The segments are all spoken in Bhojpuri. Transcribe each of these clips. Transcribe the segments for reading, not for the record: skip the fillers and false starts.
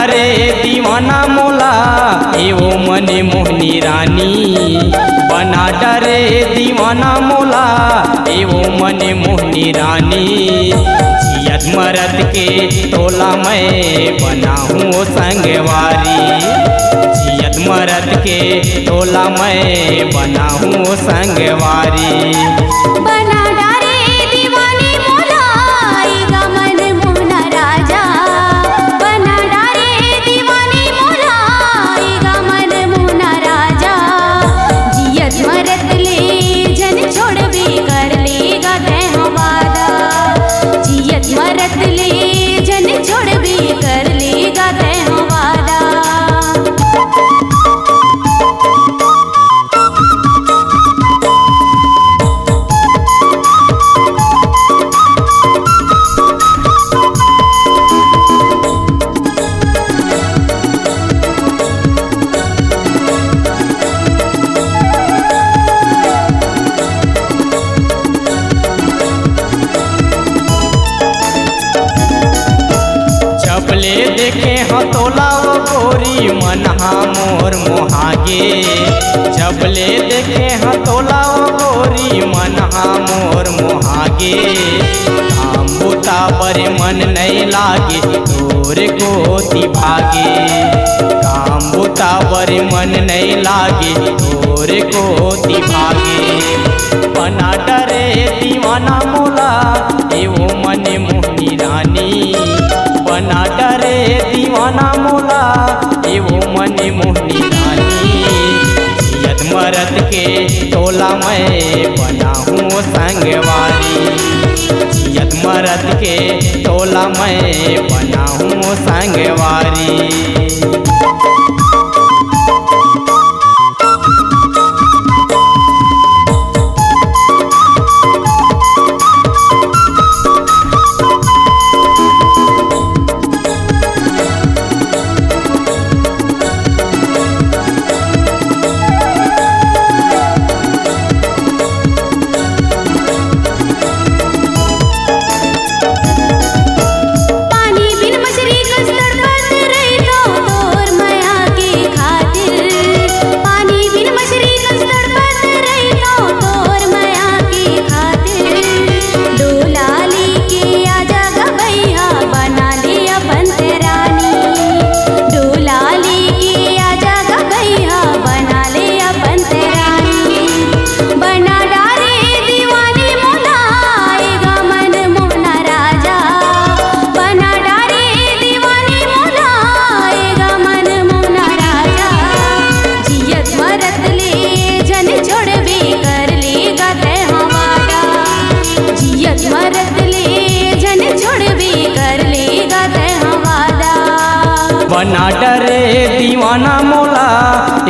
डरे दीवाना मोला एवो मने मोहनी रानी। बना डरे दीवाना मोला एवो मने मोहनी रानी। जियत मरद के तोला मैं बना हूँ संगवारी। जियत मरद के तोला मैं बना हूँ संगवारी। बना डरे दीवानी मोला आएगा मन मोहना राजा। बना डरे दीवानी मोला आएगा मन मोहना राजा। जियत मरद ले जन छोड़ भी कर लेगा तय वादा। जियत मरद ले जन छोड़ भी कर लेगा तय वादा। जबले देखे हतोला वो गोरी मनहा मोर मोहागे। जबले देखे हतोला वो गोरी मनहा मोर मोहागे। काम बुता पर मन नहीं लागे तोर गोती भागे। काम बुता पर मन नहीं लागे तोर गोती भागे। बना डरे दीवाना मोला एवो मने मोहनी रानी। बना डरे दीवाना मोला एवो मने मोहनी रानी। जियत मरद के तोला मैं बना हूँ संगवारी। जियत मरद के तोला मैं बना हूँ संगवारी। बना डरे दीवाना मोला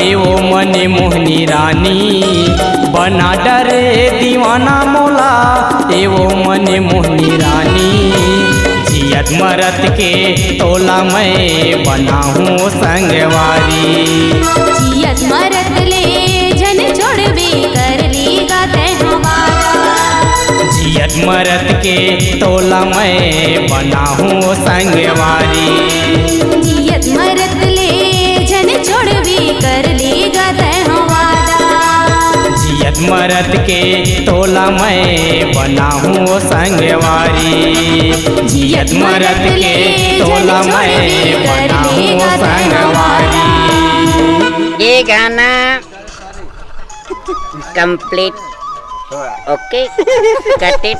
एवो मने मोहनी रानी। बना डरे दीवाना मोला एवो मने मोहनी रानी। जियत मरद के तोला मैं बना हूँ संगवारी। जियत मरद ले जन छोड़ भी कर लेगा तय वादा। जियत मरद के तोला मैं बना हूँ संगवारी। जियत मरद ले जन छोड़ भी कर लेगा तय वादा। जियत मरद के तोला मैं बना हूँ संगवारी। जियत मरद के तोला मैं बना हूँ संगवारी। ये गाना complete. Okay, cut it.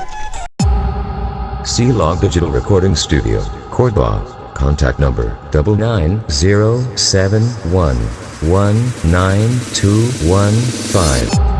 C-Log Digital Recording Studio, Cordoba. Contact number 99071192115.